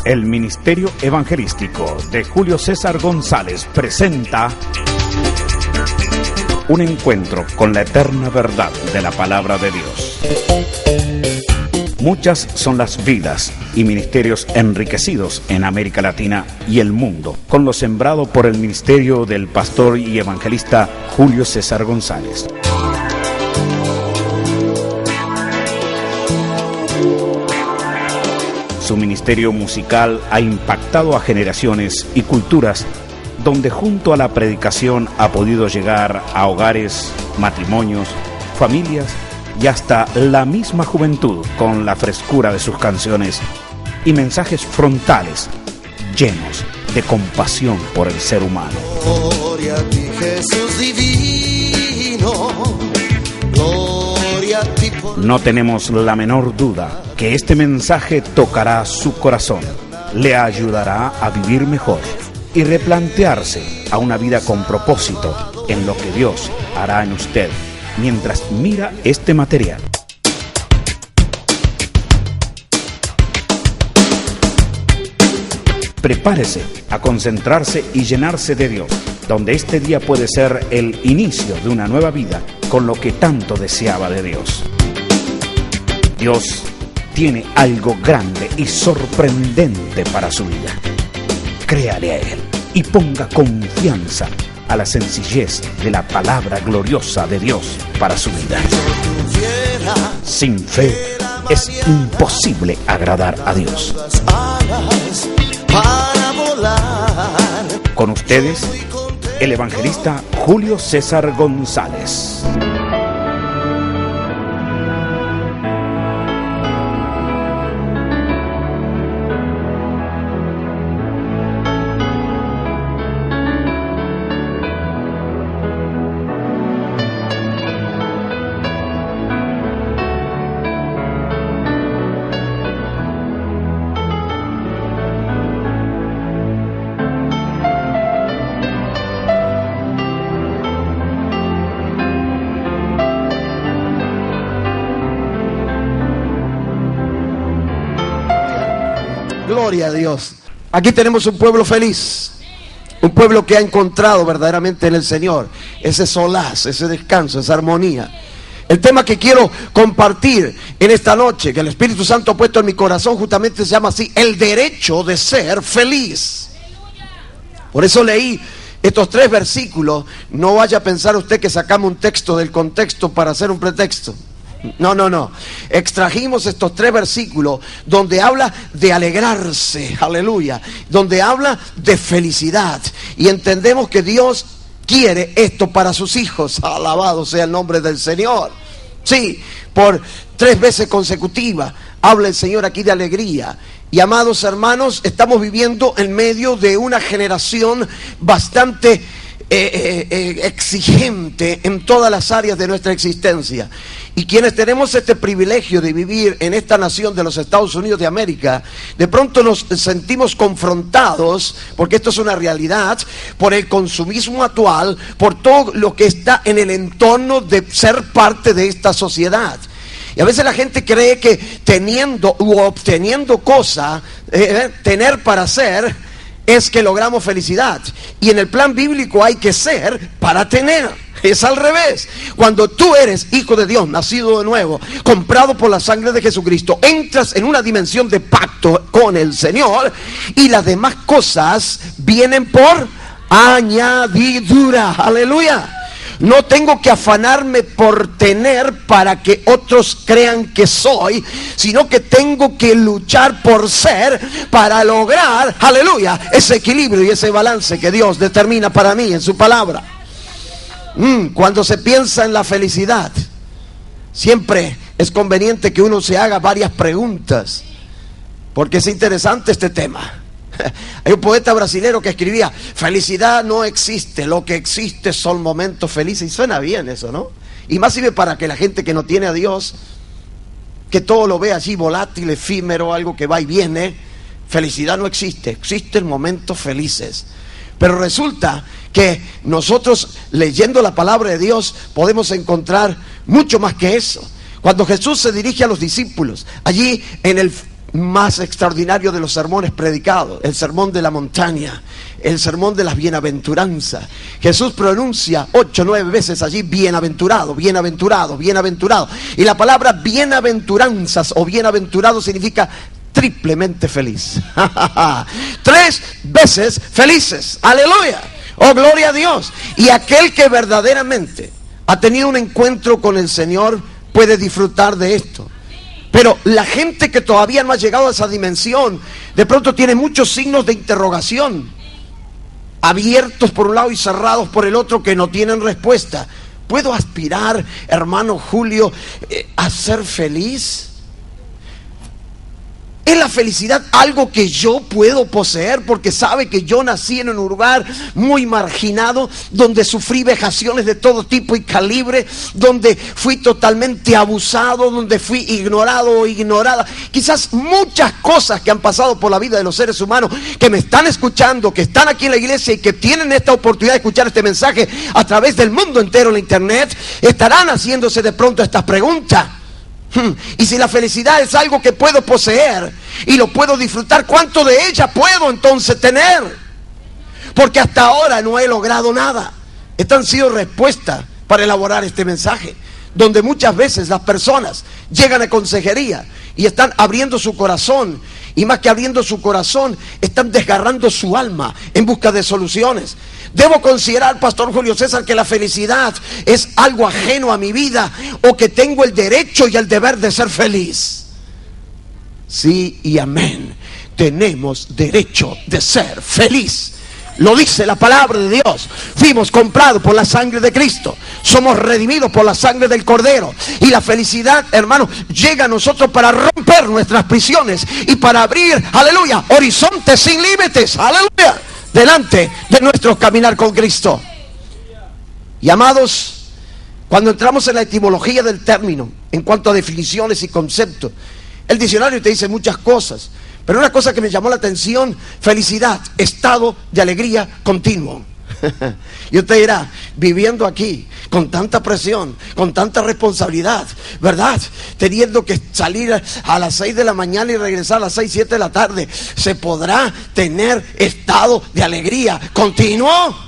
El Ministerio Evangelístico de Julio César González presenta un encuentro con la eterna verdad de la palabra de Dios. Muchas son las vidas y ministerios enriquecidos en América Latina y el mundo con lo sembrado por el ministerio del pastor y evangelista Julio César González. Su ministerio musical ha impactado a generaciones y culturas, donde junto a la predicación ha podido llegar a hogares, matrimonios, familias y hasta la misma juventud con la frescura de sus canciones y mensajes frontales llenos de compasión por el ser humano. Gloria a ti, Jesús divino. Gloria a ti por... No tenemos la menor duda que este mensaje tocará su corazón, le ayudará a vivir mejor y replantearse a una vida con propósito en lo que Dios hará en usted mientras mira este material. Prepárese a concentrarse y llenarse de Dios, donde este día puede ser el inicio de una nueva vida con lo que tanto deseaba de Dios. Dios tiene algo grande y sorprendente para su vida. Créale a Él y ponga confianza a la sencillez de la palabra gloriosa de Dios para su vida. Sin fe es imposible agradar a Dios. Con ustedes, el evangelista Julio César González. Gloria a Dios. Aquí tenemos un pueblo feliz, un pueblo que ha encontrado verdaderamente en el Señor ese solaz, ese descanso, esa armonía. El tema que quiero compartir en esta noche, que el Espíritu Santo ha puesto en mi corazón, justamente se llama así: el derecho de ser feliz. Por eso leí estos 3 versículos. No vaya a pensar usted que sacamos un texto del contexto para hacer un pretexto. No. Extrajimos estos 3 versículos donde habla de alegrarse, aleluya, donde habla de felicidad. Y entendemos que Dios quiere esto para sus hijos. Alabado sea el nombre del Señor. Sí, por 3 veces consecutivas habla el Señor aquí de alegría. Y amados hermanos, estamos viviendo en medio de una generación bastante exigente en todas las áreas de nuestra existencia. Y quienes tenemos este privilegio de vivir en esta nación de los Estados Unidos de América, de pronto nos sentimos confrontados, porque esto es una realidad, por el consumismo actual, por todo lo que está en el entorno de ser parte de esta sociedad. Y a veces la gente cree que teniendo u obteniendo cosas, tener para ser, es que logramos felicidad. Y en el plan bíblico hay que ser para tener. Es al revés. Cuando tú eres hijo de Dios, nacido de nuevo, comprado por la sangre de Jesucristo, entras en una dimensión de pacto con el Señor, y las demás cosas vienen por añadidura. Aleluya. No tengo que afanarme por tener para que otros crean que soy, sino que tengo que luchar por ser para lograr, aleluya, ese equilibrio y ese balance que Dios determina para mí en su palabra. Cuando se piensa en la felicidad, siempre es conveniente que uno se haga varias preguntas, porque es interesante este tema. Hay un poeta brasilero que escribía: felicidad no existe, lo que existe son momentos felices. Y suena bien eso, ¿no? Y más sirve para que la gente que no tiene a Dios, que todo lo ve allí volátil, efímero, algo que va y viene. Felicidad no existe, existen momentos felices. Pero resulta que nosotros, leyendo la palabra de Dios, podemos encontrar mucho más que eso. Cuando Jesús se dirige a los discípulos, allí en el más extraordinario de los sermones predicados, el sermón de la montaña, el sermón de las bienaventuranzas. Jesús pronuncia 8 o 9 veces allí bienaventurado, bienaventurado, bienaventurado. Y la palabra bienaventuranzas o bienaventurado significa triplemente feliz. 3 veces felices. Aleluya. Oh, gloria a Dios. Y aquel que verdaderamente ha tenido un encuentro con el Señor puede disfrutar de esto. Pero la gente que todavía no ha llegado a esa dimensión, de pronto tiene muchos signos de interrogación, abiertos por un lado y cerrados por el otro, que no tienen respuesta. ¿Puedo aspirar, hermano Julio, a ser feliz? ¿Es la felicidad algo que yo puedo poseer? Porque sabe que yo nací en un lugar muy marginado, donde sufrí vejaciones de todo tipo y calibre, donde fui totalmente abusado, donde fui ignorado o ignorada. Quizás muchas cosas que han pasado por la vida de los seres humanos, que me están escuchando, que están aquí en la iglesia y que tienen esta oportunidad de escuchar este mensaje a través del mundo entero en la internet, estarán haciéndose de pronto estas preguntas. Y si la felicidad es algo que puedo poseer y lo puedo disfrutar, ¿cuánto de ella puedo entonces tener? Porque hasta ahora no he logrado nada. Estas han sido respuestas para elaborar este mensaje, donde muchas veces las personas llegan a consejería y están abriendo su corazón, y más que abriendo su corazón, están desgarrando su alma en busca de soluciones. ¿Debo considerar, Pastor Julio César, que la felicidad es algo ajeno a mi vida, o que tengo el derecho y el deber de ser feliz? Sí y amén. Tenemos derecho de ser feliz. Lo dice la palabra de Dios. Fuimos comprados por la sangre de Cristo. Somos redimidos por la sangre del Cordero. Y la felicidad, hermano, llega a nosotros para romper nuestras prisiones y para abrir, aleluya, horizontes sin límites, aleluya, delante de nuestro caminar con Cristo. Y amados, cuando entramos en la etimología del término, en cuanto a definiciones y conceptos, el diccionario te dice muchas cosas. Pero una cosa que me llamó la atención: felicidad, estado de alegría continuo. Y usted dirá, viviendo aquí con tanta presión, con tanta responsabilidad, ¿verdad? Teniendo que salir a las 6 de la mañana y regresar a las 6, 7 de la tarde, ¿se podrá tener estado de alegría continuo?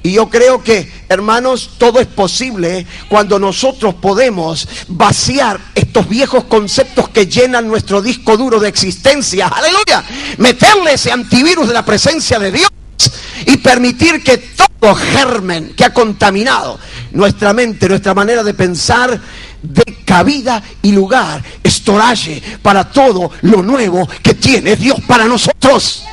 Y yo creo que, hermanos, todo es posible cuando nosotros podemos vaciar estos viejos conceptos que llenan nuestro disco duro de existencia. ¡Aleluya! Meterle ese antivirus de la presencia de Dios y permitir que todo germen que ha contaminado nuestra mente, nuestra manera de pensar, dé cabida y lugar, estoraje para todo lo nuevo que tiene Dios para nosotros.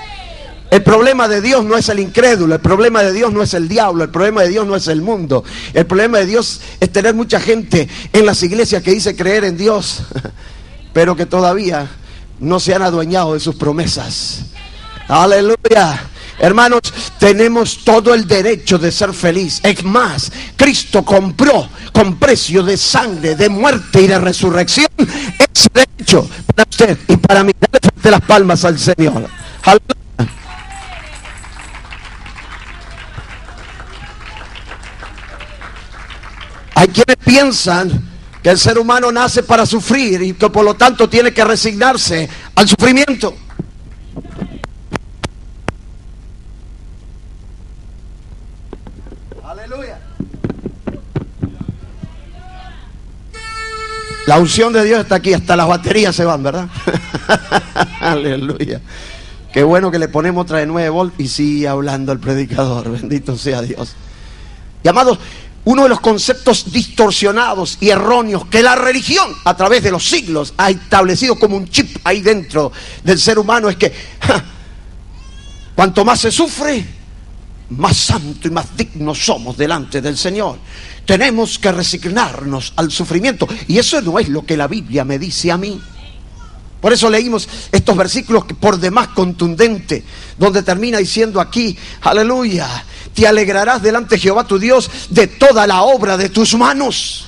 El problema de Dios no es el incrédulo, el problema de Dios no es el diablo, el problema de Dios no es el mundo. El problema de Dios es tener mucha gente en las iglesias que dice creer en Dios, pero que todavía no se han adueñado de sus promesas. Aleluya. Hermanos, tenemos todo el derecho de ser feliz. Es más, Cristo compró con precio de sangre, de muerte y de resurrección ese derecho para usted y para mí. Dale fuerte las palmas al Señor. Aleluya. Hay quienes piensan que el ser humano nace para sufrir y que por lo tanto tiene que resignarse al sufrimiento. Aleluya. La unción de Dios está aquí, hasta las baterías se van, ¿verdad? Aleluya. Qué bueno que le ponemos otra de 9 volts y sigue hablando el predicador. Bendito sea Dios. Y amados, uno de los conceptos distorsionados y erróneos que la religión a través de los siglos ha establecido como un chip ahí dentro del ser humano es que cuanto más se sufre, más santo y más digno somos delante del Señor. Tenemos que resignarnos al sufrimiento, y eso no es lo que la Biblia me dice a mí. Por eso leímos estos versículos por demás contundentes, donde termina diciendo aquí, aleluya, te alegrarás delante de Jehová tu Dios de toda la obra de tus manos.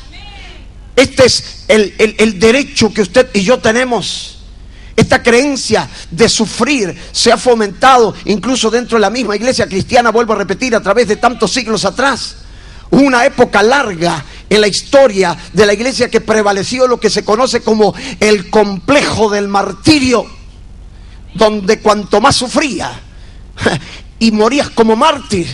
Este es el derecho que usted y yo tenemos. Esta creencia de sufrir se ha fomentado incluso dentro de la misma iglesia cristiana, vuelvo a repetir, a través de tantos siglos atrás. Hubo una época larga en la historia de la iglesia que prevaleció lo que se conoce como el complejo del martirio, donde cuanto más sufría y morías como mártir,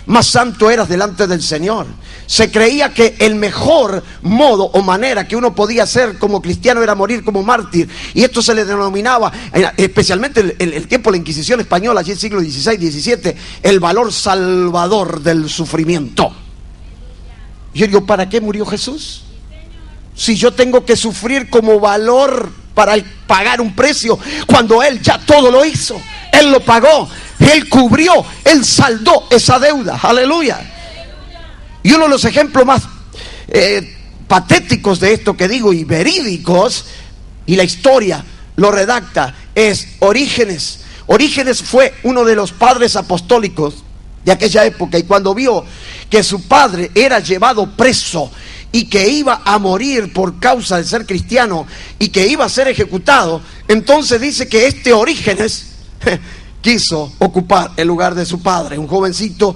más santo eras delante del Señor. Se creía que el mejor modo o manera que uno podía ser como cristiano era morir como mártir, y esto se le denominaba, especialmente en el tiempo de la Inquisición española, allí en el siglo XVI, XVII, el valor salvador del sufrimiento. Yo digo, ¿para qué murió Jesús? Si yo tengo que sufrir como valor para pagar un precio, cuando Él ya todo lo hizo, Él lo pagó, Él cubrió, Él saldó esa deuda. Aleluya. Y uno de los ejemplos más patéticos de esto que digo y verídicos, y la historia lo redacta, es Orígenes. Orígenes fue uno de los padres apostólicos de aquella época, y cuando vio que su padre era llevado preso y que iba a morir por causa de ser cristiano y que iba a ser ejecutado, entonces dice que este Orígenes quiso ocupar el lugar de su padre, un jovencito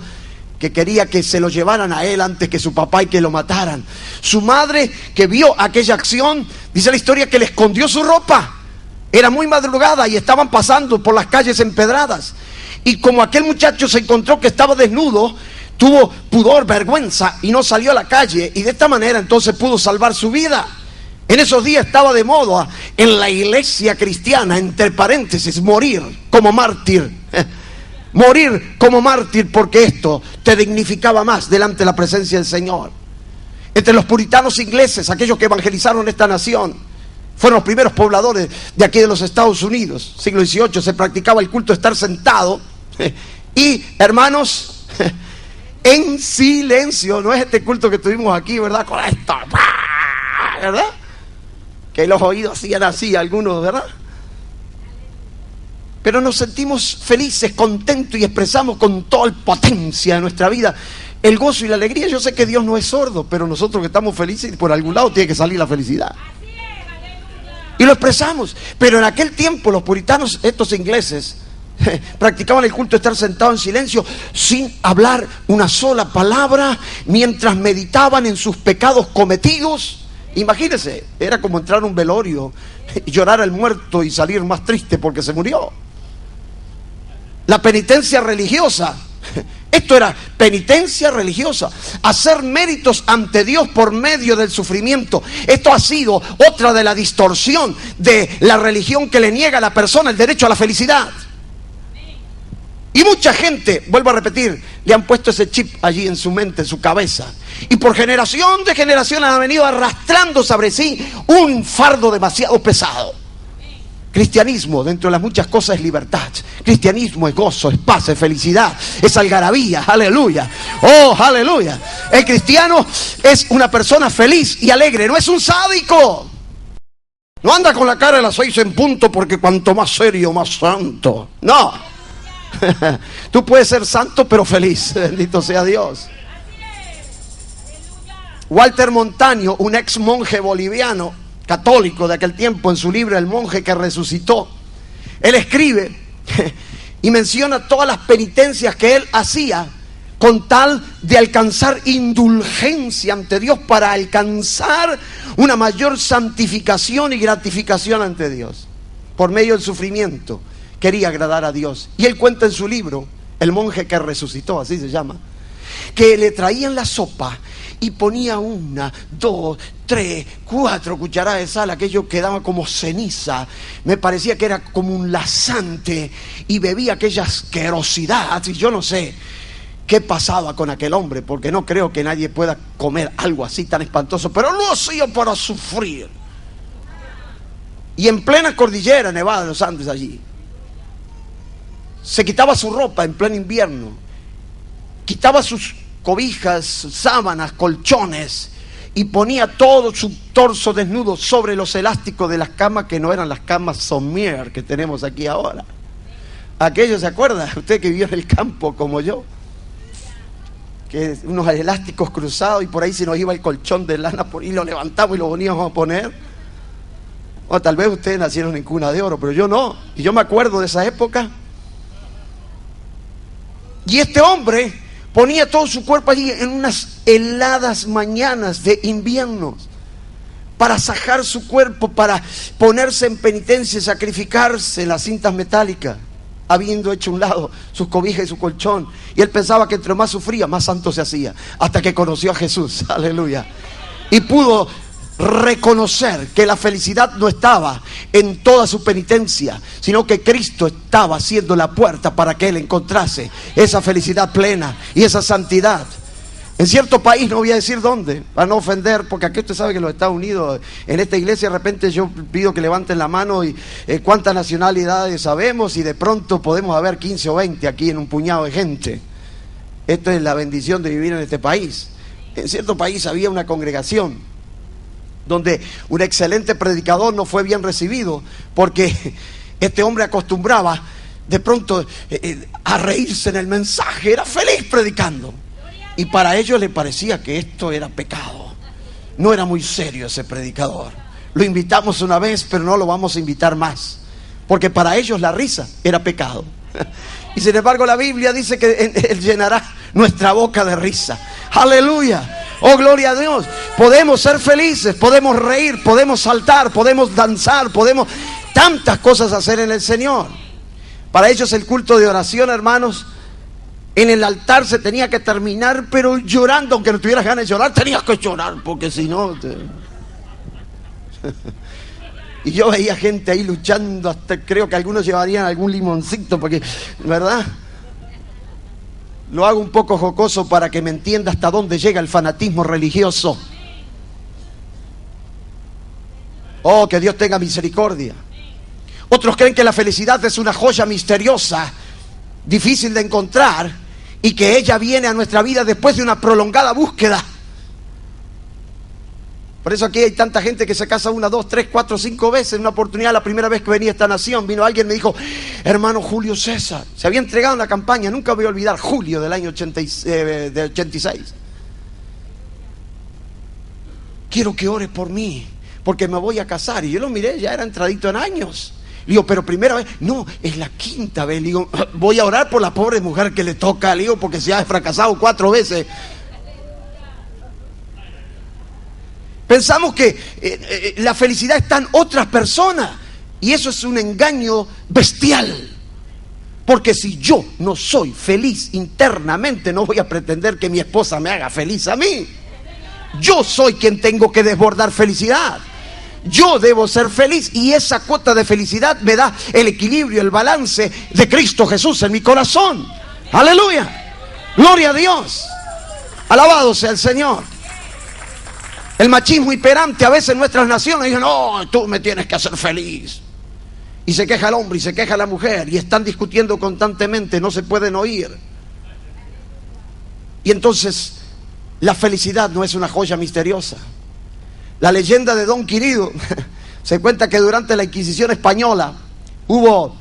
que quería que se lo llevaran a él antes que su papá y que lo mataran. Su madre, que vio aquella acción, dice la historia que le escondió su ropa. Era muy madrugada y estaban pasando por las calles empedradas, y como aquel muchacho se encontró que estaba desnudo, tuvo pudor, vergüenza, y no salió a la calle, y de esta manera entonces pudo salvar su vida. En esos días estaba de moda en la iglesia cristiana, entre paréntesis, morir como mártir. Morir como mártir, porque esto te dignificaba más delante de la presencia del Señor. Entre los puritanos ingleses, aquellos que evangelizaron esta nación, fueron los primeros pobladores de aquí de los Estados Unidos. Siglo XVIII se practicaba el culto de estar sentado y, hermanos, en silencio. No es este culto que tuvimos aquí, ¿verdad? Con esto, ¿verdad? Que los oídos hacían así algunos, ¿verdad? Pero nos sentimos felices, contentos, y expresamos con toda potencia de nuestra vida el gozo y la alegría. Yo sé que Dios no es sordo, pero nosotros que estamos felices, por algún lado tiene que salir la felicidad. Y lo expresamos. Pero en aquel tiempo los puritanos, estos ingleses, practicaban el culto de estar sentado en silencio, sin hablar una sola palabra, mientras meditaban en sus pecados cometidos. Imagínense, era como entrar a un velorio, llorar al muerto y salir más triste porque se murió. La penitencia religiosa, esto era penitencia religiosa, hacer méritos ante Dios por medio del sufrimiento. Esto ha sido otra de la distorsión de la religión que le niega a la persona el derecho a la felicidad. Y mucha gente, vuelvo a repetir, le han puesto ese chip allí en su mente, en su cabeza, y por generación de generación han venido arrastrando sobre sí un fardo demasiado pesado. Cristianismo, dentro de las muchas cosas, es libertad. Cristianismo es gozo, es paz, es felicidad, es algarabía. Aleluya. Oh, aleluya. El cristiano es una persona feliz y alegre, no es un sádico. No anda con la cara de las 6 en punto porque cuanto más serio, más santo. No. Tú puedes ser santo pero feliz. Bendito sea Dios. Walter Montaño, un ex monje boliviano católico de aquel tiempo, en su libro El monje que resucitó, él escribe y menciona todas las penitencias que él hacía con tal de alcanzar indulgencia ante Dios, para alcanzar una mayor santificación y gratificación ante Dios. Por medio del sufrimiento quería agradar a Dios. Y él cuenta en su libro El monje que resucitó, así se llama, que le traían la sopa y ponía 1, 2, 3, 4 cucharadas de sal, aquello quedaba como ceniza, me parecía que era como un laxante, y bebía aquella asquerosidad. Y yo no sé qué pasaba con aquel hombre, porque no creo que nadie pueda comer algo así tan espantoso, pero lo hacía para sufrir. Y en plena cordillera nevada de los Andes, allí se quitaba su ropa en pleno invierno, quitaba sus cobijas, sábanas, colchones, y ponía todo su torso desnudo sobre los elásticos de las camas, que no eran las camas Sommier que tenemos aquí ahora. Aquello, ¿se acuerda? Usted que vivió en el campo como yo, que unos elásticos cruzados, y por ahí se nos iba el colchón de lana y lo levantamos y lo poníamos a poner. O tal vez ustedes nacieron en cuna de oro, pero yo no. Y yo me acuerdo de esa época. Y este hombre, ponía todo su cuerpo allí en unas heladas mañanas de invierno para sajar su cuerpo, para ponerse en penitencia y sacrificarse en las cintas metálicas, habiendo hecho a un lado sus cobijas y su colchón. Y él pensaba que entre más sufría, más santo se hacía, hasta que conoció a Jesús, aleluya, y pudo reconocer que la felicidad no estaba en toda su penitencia, sino que Cristo estaba haciendo la puerta para que él encontrase esa felicidad plena y esa santidad. En cierto país, no voy a decir dónde, para no ofender, porque aquí usted sabe que en los Estados Unidos, en esta iglesia, de repente yo pido que levanten la mano y cuántas nacionalidades sabemos, y de pronto podemos haber 15 o 20 aquí en un puñado de gente. Esto es la bendición de vivir en este país. En cierto país había una congregación donde un excelente predicador no fue bien recibido, porque este hombre acostumbraba de pronto a reírse en el mensaje, era feliz predicando. Y para ellos les parecía que esto era pecado. No era muy serio ese predicador. Lo invitamos una vez, pero no lo vamos a invitar más, porque para ellos la risa era pecado. Y sin embargo la Biblia dice que Él llenará nuestra boca de risa. ¡Aleluya! ¡Oh, gloria a Dios! Podemos ser felices, podemos reír, podemos saltar, podemos danzar, podemos tantas cosas hacer en el Señor. Para ellos el culto de oración, hermanos, en el altar se tenía que terminar, pero llorando. Aunque no tuvieras ganas de llorar, tenías que llorar, porque si no Y yo veía gente ahí luchando, hasta creo que algunos llevarían algún limoncito, porque, ¿verdad? Lo hago un poco jocoso para que me entienda hasta dónde llega el fanatismo religioso. Oh, que Dios tenga misericordia. Otros creen que la felicidad es una joya misteriosa, difícil de encontrar, y que ella viene a nuestra vida después de una prolongada búsqueda. Por eso aquí hay tanta gente que se casa 1, 2, 3, 4, 5 veces. En una oportunidad, la primera vez que venía a esta nación, vino alguien y me dijo: hermano Julio César, se había entregado en la campaña, nunca voy a olvidar, julio del año 86. Quiero que ore por mí, porque me voy a casar. Y yo lo miré, ya era entradito en años. Le digo, pero primera vez, no, es la quinta vez. Le digo, voy a orar por la pobre mujer que le toca. Le digo, porque se ha fracasado 4 veces. Pensamos que la felicidad está en otras personas, y eso es un engaño bestial. Porque si yo no soy feliz internamente, no voy a pretender que mi esposa me haga feliz a mí. Yo soy quien tengo que desbordar felicidad. Yo debo ser feliz, y esa cuota de felicidad me da el equilibrio, el balance de Cristo Jesús en mi corazón. Aleluya, gloria a Dios, alabado sea el Señor. El machismo imperante a veces en nuestras naciones dice: no, tú me tienes que hacer feliz. Y se queja el hombre y se queja la mujer, y están discutiendo constantemente, no se pueden oír. Y entonces la felicidad no es una joya misteriosa. La leyenda de Don Quirido se cuenta que durante la Inquisición española hubo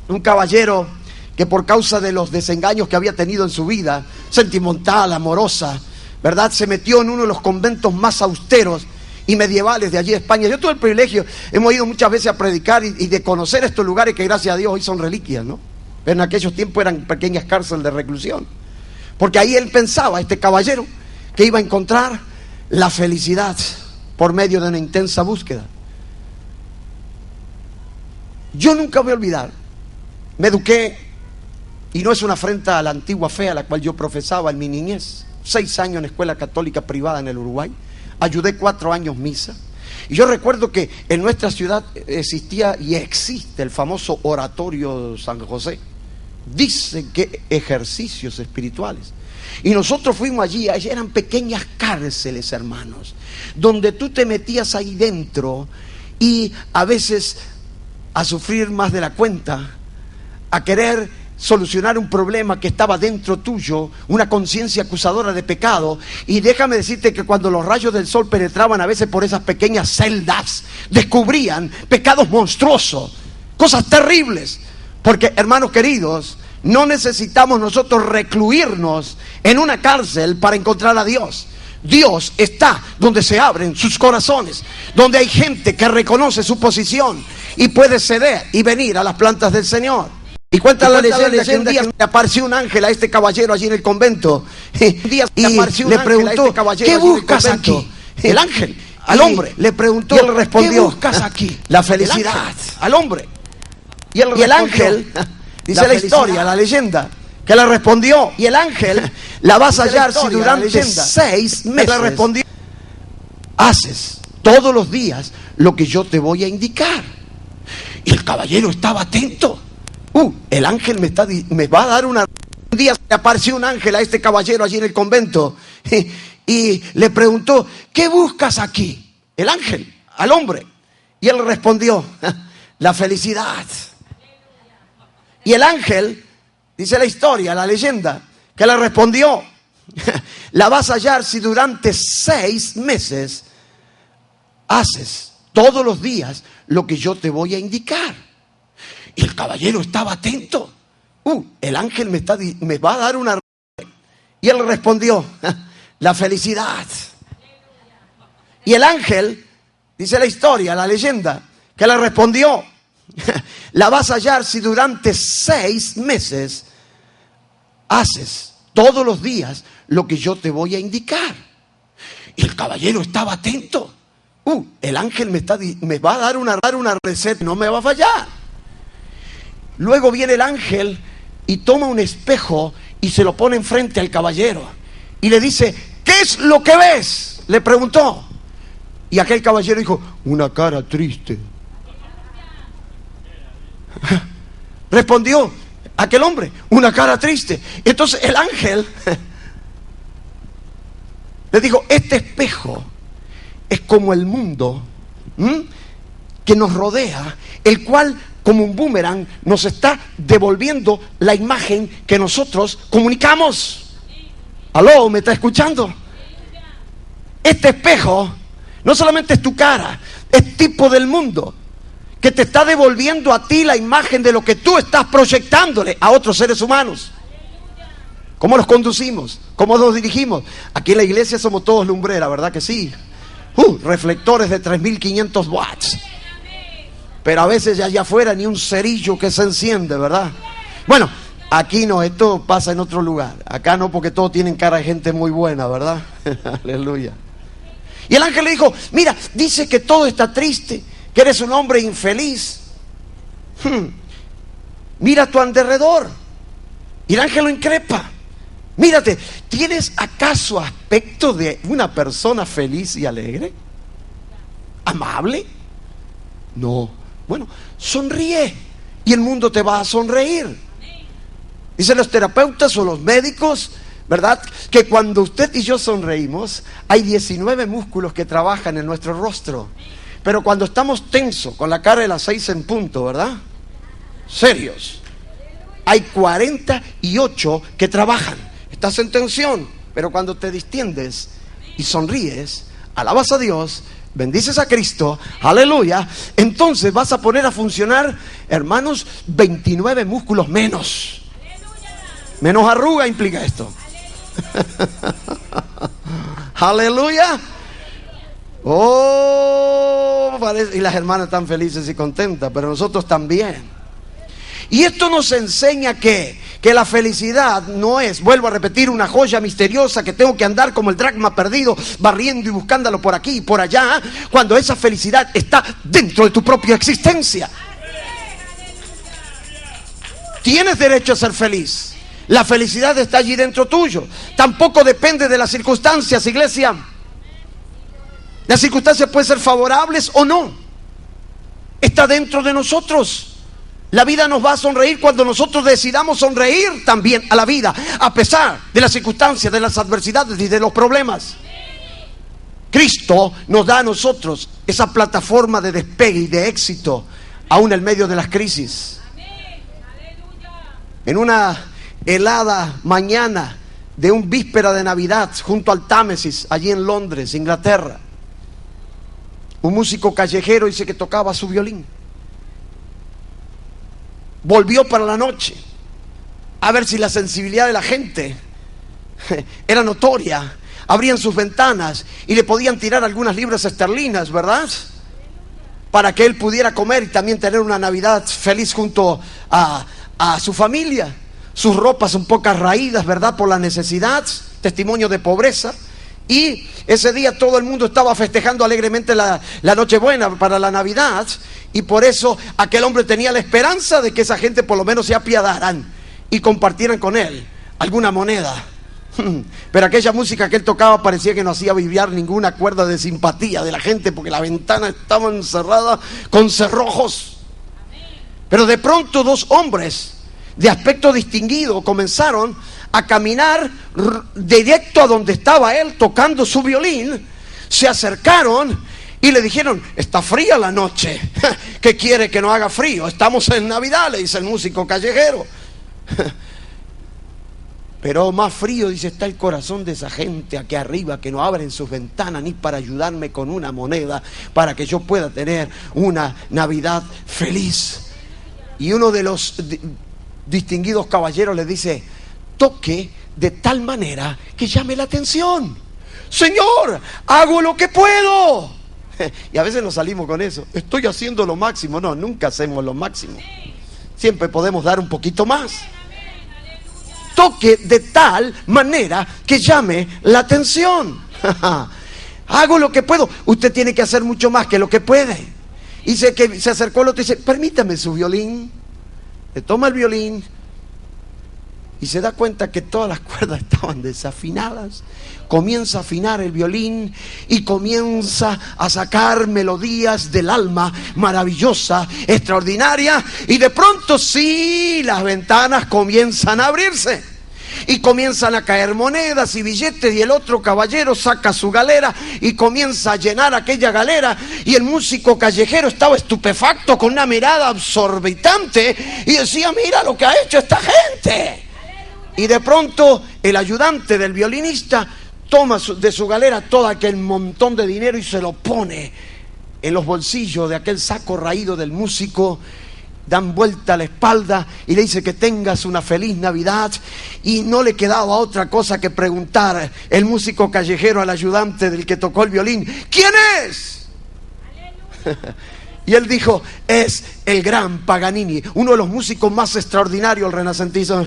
un caballero que, por causa de los desengaños que había tenido en su vida sentimental, amorosa, ¿verdad?, se metió en uno de los conventos más austeros y medievales de allí de España. Yo tuve el privilegio, hemos ido muchas veces a predicar y de conocer estos lugares que, gracias a Dios, hoy son reliquias, ¿no? Pero en aquellos tiempos eran pequeñas cárceles de reclusión. Porque ahí él pensaba, este caballero, que iba a encontrar la felicidad por medio de una intensa búsqueda. Yo nunca voy a olvidar, me eduqué, y no es una afrenta a la antigua fe a la cual yo profesaba en mi niñez, 6 años en escuela católica privada en el Uruguay, ayudé 4 años misa, y yo recuerdo que en nuestra ciudad existía y existe el famoso oratorio San José. Dicen que ejercicios espirituales. Y nosotros fuimos allí eran pequeñas cárceles, hermanos, donde tú te metías ahí dentro, y a veces a sufrir más de la cuenta, a querer solucionar un problema que estaba dentro tuyo, una conciencia acusadora de pecado. Y déjame decirte que cuando los rayos del sol penetraban a veces por esas pequeñas celdas, descubrían pecados monstruosos, cosas terribles. Porque, hermanos queridos, no necesitamos nosotros recluirnos en una cárcel para encontrar a Dios. Dios está donde se abren sus corazones, donde hay gente que reconoce su posición y puede ceder y venir a las plantas del Señor. Y cuenta la leyenda que un día le apareció un ángel a este caballero allí en el convento. Un día y le preguntó, ¿qué buscas aquí? El ángel al hombre le preguntó, y él respondió, ¿qué buscas aquí? La felicidad al hombre. Y el ángel, dice la historia, la leyenda, que le respondió, y el ángel la vas a hallar si durante 6 meses le respondió, haces todos los días lo que yo te voy a indicar. Y el caballero estaba atento. El ángel me va a dar una... Un día le apareció un ángel a este caballero allí en el convento y le preguntó, ¿qué buscas aquí? El ángel al hombre. Y él respondió, la felicidad. Y el ángel, dice la historia, la leyenda, que le respondió, la vas a hallar si durante 6 meses haces todos los días lo que yo te voy a indicar. Y el caballero estaba atento. El ángel me va a dar una... Y él respondió, la felicidad. Y el ángel, dice la historia, la leyenda, que le respondió, la vas a hallar si durante 6 meses haces todos los días lo que yo te voy a indicar. Y el caballero estaba atento. El ángel me va a dar una receta, no me va a fallar. Luego viene el ángel y toma un espejo y se lo pone enfrente al caballero y le dice, ¿qué es lo que ves? Le preguntó. Y aquel caballero dijo, una cara triste. Respondió aquel hombre, una cara triste. Entonces el ángel le dijo, este espejo es como el mundo que nos rodea, el cual como un boomerang nos está devolviendo la imagen que nosotros comunicamos. ¿Aló? ¿Me está escuchando? Este espejo no solamente es tu cara, es tipo del mundo que te está devolviendo a ti la imagen de lo que tú estás proyectándole a otros seres humanos. ¿Cómo los conducimos? ¿Cómo nos dirigimos? Aquí en la iglesia somos todos lumbreras, ¿verdad que sí? Reflectores de 3.500 watts. Pero a veces allá afuera ni un cerillo que se enciende, ¿verdad? Bueno, aquí no, esto pasa en otro lugar. Acá no, porque todos tienen cara de gente muy buena, ¿verdad? Aleluya. Y el ángel le dijo, mira, dice que todo está triste, que eres un hombre infeliz. Mira a tu alrededor. Y el ángel lo increpa. Mírate, ¿tienes acaso aspecto de una persona feliz y alegre? ¿Amable? No. Bueno, sonríe y el mundo te va a sonreír. Dicen los terapeutas o los médicos, ¿verdad?, que cuando usted y yo sonreímos, hay 19 músculos que trabajan en nuestro rostro. Pero cuando estamos tensos, con la cara de las 6 en punto, ¿verdad?, serios, hay 48 que trabajan. Estás en tensión, pero cuando te distiendes y sonríes, alabas a Dios, bendices a Cristo, aleluya, entonces vas a poner a funcionar, hermanos, 29 músculos menos. Menos arruga implica esto. Aleluya. Y las hermanas están felices y contentas, pero nosotros también. Y esto nos enseña que la felicidad no es, vuelvo a repetir, una joya misteriosa que tengo que andar como el dracma perdido, barriendo y buscándolo por aquí y por allá, cuando esa felicidad está dentro de tu propia existencia. Tienes derecho a ser feliz. La felicidad está allí dentro tuyo. Tampoco depende de las circunstancias, iglesia. Las circunstancias pueden ser favorables o no. Está dentro de nosotros. La vida nos va a sonreír cuando nosotros decidamos sonreír también a la vida, a pesar de las circunstancias, de las adversidades y de los problemas. Cristo nos da a nosotros esa plataforma de despegue y de éxito, aún en medio de las crisis. En una helada mañana de un víspera de Navidad, junto al Támesis, allí en Londres, Inglaterra, un músico callejero dice que tocaba su violín. Volvió para la noche a ver si la sensibilidad de la gente era notoria. Abrían sus ventanas y le podían tirar algunas libras esterlinas, ¿verdad?, para que él pudiera comer y también tener una Navidad feliz junto a a su familia. Sus ropas un poco raídas, ¿verdad? Por la necesidad, testimonio de pobreza. Y ese día todo el mundo estaba festejando alegremente la Nochebuena para la Navidad. Y por eso aquel hombre tenía la esperanza de que esa gente por lo menos se apiadaran y compartieran con él alguna moneda. Pero aquella música que él tocaba parecía que no hacía vibrar ninguna cuerda de simpatía de la gente, porque la ventana estaba encerrada con cerrojos. Pero de pronto dos hombres de aspecto distinguido comenzaron a caminar directo a donde estaba él tocando su violín. Se acercaron y le dijeron: está fría la noche, ¿qué quiere que no haga frío? Estamos en Navidad, le dice el músico callejero. Pero más frío, dice, está el corazón de esa gente aquí arriba, que no abren sus ventanas ni para ayudarme con una moneda para que yo pueda tener una Navidad feliz. Y uno de los distinguidos caballeros le dice: toque de tal manera que llame la atención. Señor, hago lo que puedo. Y a veces nos salimos con eso: estoy haciendo lo máximo. No, nunca hacemos lo máximo. Siempre podemos dar un poquito más. Toque de tal manera que llame la atención. Hago lo que puedo. Usted tiene que hacer mucho más que lo que puede. Y que se acercó el otro y dice: permítame su violín. Le toma el violín y se da cuenta que todas las cuerdas estaban desafinadas. Comienza a afinar el violín y comienza a sacar melodías del alma, maravillosa, extraordinaria. Y de pronto sí, las ventanas comienzan a abrirse y comienzan a caer monedas y billetes, y el otro caballero saca su galera y comienza a llenar aquella galera, y el músico callejero estaba estupefacto con una mirada absorbitante y decía: mira lo que ha hecho esta gente. Y de pronto el ayudante del violinista toma de su galera todo aquel montón de dinero y se lo pone en los bolsillos de aquel saco raído del músico. Dan vuelta a la espalda y le dice: que tengas una feliz Navidad. Y no le quedaba otra cosa que preguntar el músico callejero al ayudante del que tocó el violín: ¿quién es? Y él dijo: es el gran Paganini, uno de los músicos más extraordinarios del renacentismo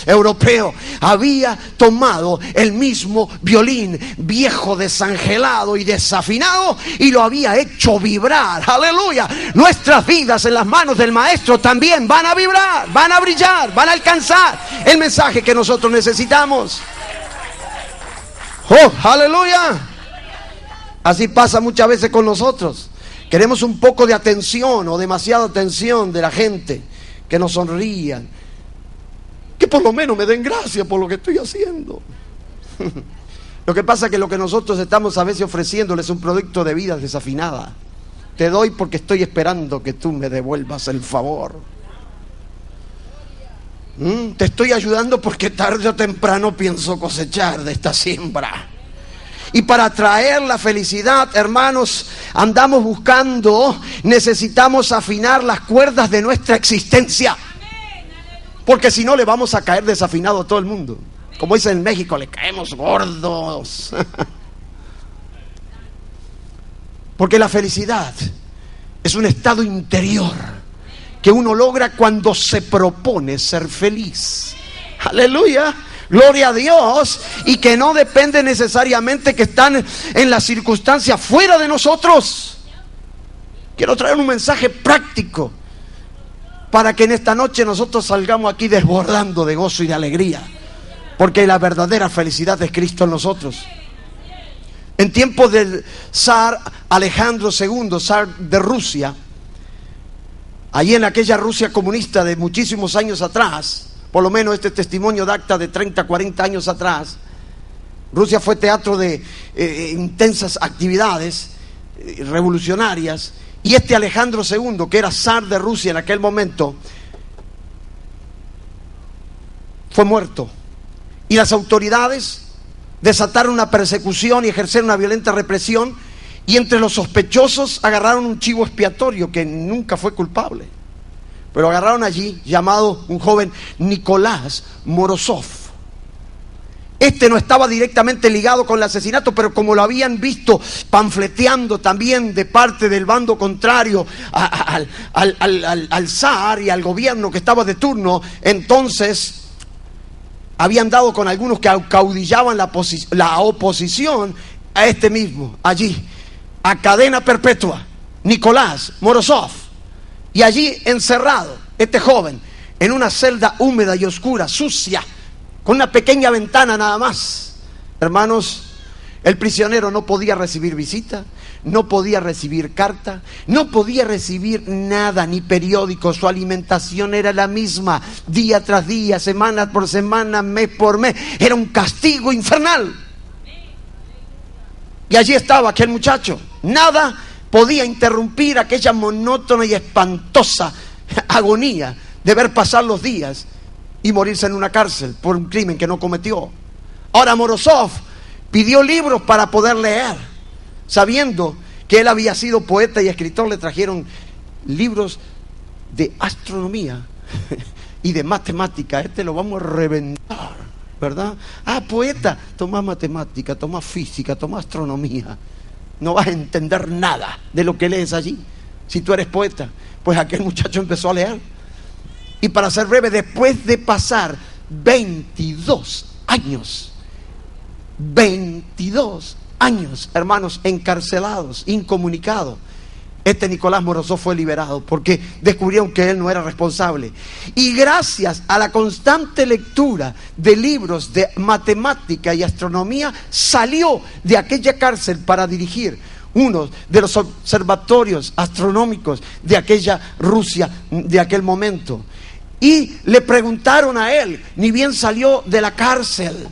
europeo. Había tomado el mismo violín viejo, desangelado y desafinado, y lo había hecho vibrar. ¡Aleluya! Nuestras vidas en las manos del Maestro también van a vibrar, van a brillar, van a alcanzar el mensaje que nosotros necesitamos. ¡Oh, aleluya! Así pasa muchas veces con nosotros. Queremos un poco de atención o demasiada atención de la gente, que nos sonrían, que por lo menos me den gracias por lo que estoy haciendo. Lo que pasa es que lo que nosotros estamos a veces ofreciéndoles es un producto de vida desafinada. Te doy porque estoy esperando que tú me devuelvas el favor. Te estoy ayudando porque tarde o temprano pienso cosechar de esta siembra. Y para traer la felicidad, hermanos, andamos buscando, necesitamos afinar las cuerdas de nuestra existencia. Porque si no, le vamos a caer desafinado a todo el mundo. Como dicen en México, le caemos gordos. Porque la felicidad es un estado interior que uno logra cuando se propone ser feliz. Aleluya. Gloria a Dios. Y que no depende necesariamente que están en las circunstancias fuera de nosotros. Quiero traer un mensaje práctico para que en esta noche nosotros salgamos aquí desbordando de gozo y de alegría, porque la verdadera felicidad es Cristo en nosotros. En tiempos del zar Alejandro II, zar de Rusia, allí en aquella Rusia comunista de muchísimos años atrás, por lo menos este testimonio data de 30, 40 años atrás. Rusia fue teatro de intensas actividades revolucionarias. Y este Alejandro II, que era zar de Rusia en aquel momento, fue muerto. Y las autoridades desataron una persecución y ejercieron una violenta represión. Y entre los sospechosos agarraron un chivo expiatorio que nunca fue culpable. Pero agarraron allí, llamado un joven Nicolás Morozov. Este no estaba directamente ligado con el asesinato, pero como lo habían visto panfleteando también de parte del bando contrario al zar y al gobierno que estaba de turno, entonces habían dado con algunos que caudillaban la oposición a este mismo, allí, a cadena perpetua, Nicolás Morozov. Y allí encerrado, este joven, en una celda húmeda y oscura, sucia, con una pequeña ventana nada más. Hermanos, el prisionero no podía recibir visita, no podía recibir carta, no podía recibir nada, ni periódicos. Su alimentación era la misma, día tras día, semana por semana, mes por mes. Era un castigo infernal. Y allí estaba aquel muchacho. Nada podía interrumpir aquella monótona y espantosa agonía de ver pasar los días y morirse en una cárcel por un crimen que no cometió. Ahora Morozov pidió libros para poder leer, sabiendo que él había sido poeta y escritor. Le trajeron libros de astronomía y de matemática. Este lo vamos a reventar, ¿verdad? Ah, poeta, toma matemática, toma física, toma astronomía. No vas a entender nada de lo que lees allí si tú eres poeta. Pues aquel muchacho empezó a leer. Y para ser breve, después de pasar 22 años, hermanos, encarcelados, incomunicado, este Nicolás Morozov fue liberado porque descubrieron que él no era responsable. Y gracias a la constante lectura de libros de matemática y astronomía, salió de aquella cárcel para dirigir uno de los observatorios astronómicos de aquella Rusia de aquel momento. Y le preguntaron a él, ni bien salió de la cárcel: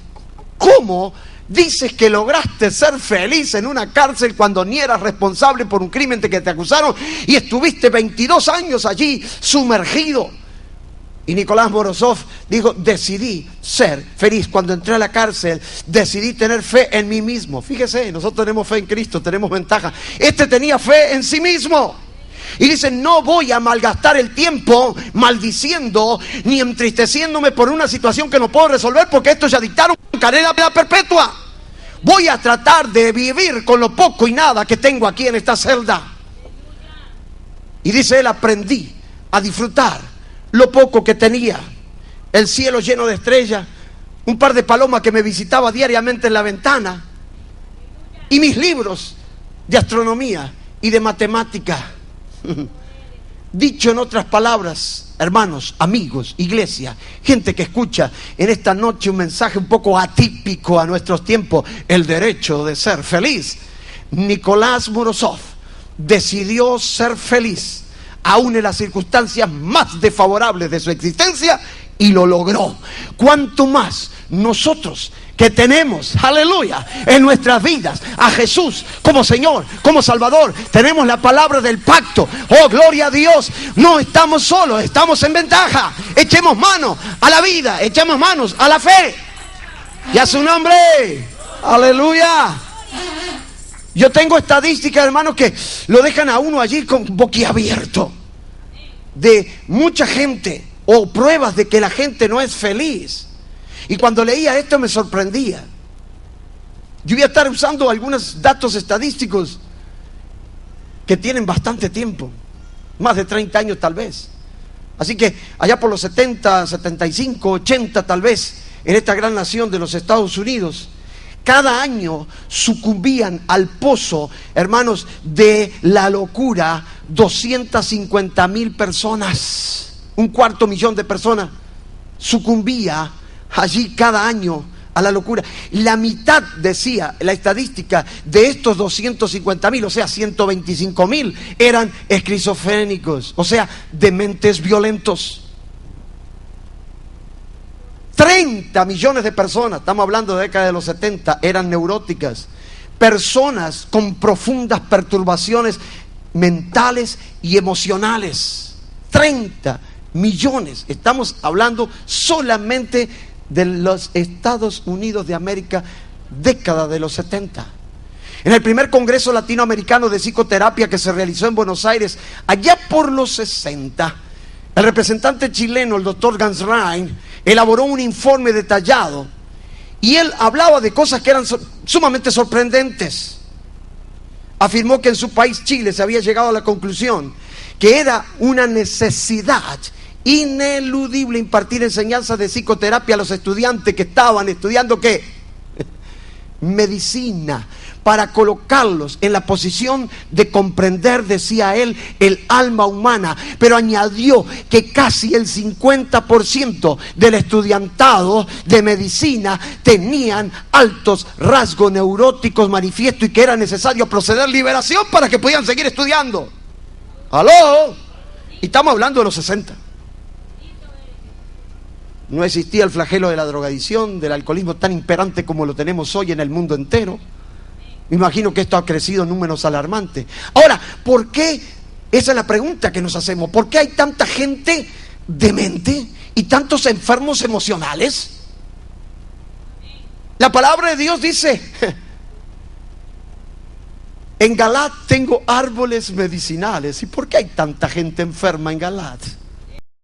¿cómo dices que lograste ser feliz en una cárcel cuando ni eras responsable por un crimen de que te acusaron y estuviste 22 años allí sumergido? Y Nicolás Morozov dijo: decidí ser feliz. Cuando entré a la cárcel, decidí tener fe en mí mismo. Fíjese, nosotros tenemos fe en Cristo, tenemos ventaja. Este tenía fe en sí mismo. Y dice: no voy a malgastar el tiempo maldiciendo ni entristeciéndome por una situación que no puedo resolver, porque estos ya dictaron cadena perpetua. Voy a tratar de vivir con lo poco y nada que tengo aquí en esta celda. Y dice él: aprendí a disfrutar lo poco que tenía. El cielo lleno de estrellas, un par de palomas que me visitaba diariamente en la ventana, y mis libros de astronomía y de matemática. Dicho en otras palabras, hermanos, amigos, iglesia, gente que escucha en esta noche un mensaje un poco atípico a nuestros tiempos: el derecho de ser feliz. Nicolás Morozov decidió ser feliz aún en las circunstancias más desfavorables de su existencia, y lo logró. Cuanto más nosotros, que tenemos, aleluya, en nuestras vidas a Jesús como Señor, como Salvador, tenemos la palabra del pacto. Oh, gloria a Dios, no estamos solos, estamos en ventaja. Echemos mano a la vida, echemos manos a la fe y a su nombre, aleluya. Yo tengo estadísticas, hermanos, que lo dejan a uno allí con boquiabierto, de mucha gente, o pruebas de que la gente no es feliz. Y cuando leía esto me sorprendía. Yo voy a estar usando algunos datos estadísticos que tienen bastante tiempo, más de 30 años tal vez. Así que allá por los 70, 75, 80 tal vez, en esta gran nación de los Estados Unidos, cada año sucumbían al pozo, hermanos, de la locura 250,000 personas. 250,000 de personas sucumbía allí cada año a la locura. La mitad, decía la estadística, de estos 250,000, o sea 125,000, eran esquizofrénicos, o sea, dementes violentos. 30 millones de personas, estamos hablando de la década de los 70, eran neuróticas. Personas con profundas perturbaciones mentales y emocionales. 30 millones. Estamos hablando solamente de los Estados Unidos de América, década de los 70. En el primer Congreso Latinoamericano de Psicoterapia que se realizó en Buenos Aires, allá por los 60, el representante chileno, el doctor Gansrein, elaboró un informe detallado Y él hablaba de cosas que eran sumamente sorprendentes. Afirmó que en su país, Chile, se había llegado a la conclusión que era una necesidad ineludible impartir enseñanzas de psicoterapia a los estudiantes que estaban estudiando ¿qué? Medicina, para colocarlos en la posición de comprender, decía él, el alma humana. Pero añadió que casi el 50% del estudiantado de medicina tenían altos rasgos neuróticos manifiestos y que era necesario proceder liberación para que pudieran seguir estudiando. ¡Aló! Y estamos hablando de los 60. No existía el flagelo de la drogadicción, del alcoholismo tan imperante como lo tenemos hoy en el mundo entero. Me imagino que esto ha crecido en números alarmantes. Ahora, ¿por qué? Esa es la pregunta que nos hacemos. ¿Por qué hay tanta gente demente y tantos enfermos emocionales? La palabra de Dios dice: en Galat tengo árboles medicinales. ¿Y por qué hay tanta gente enferma en Galat?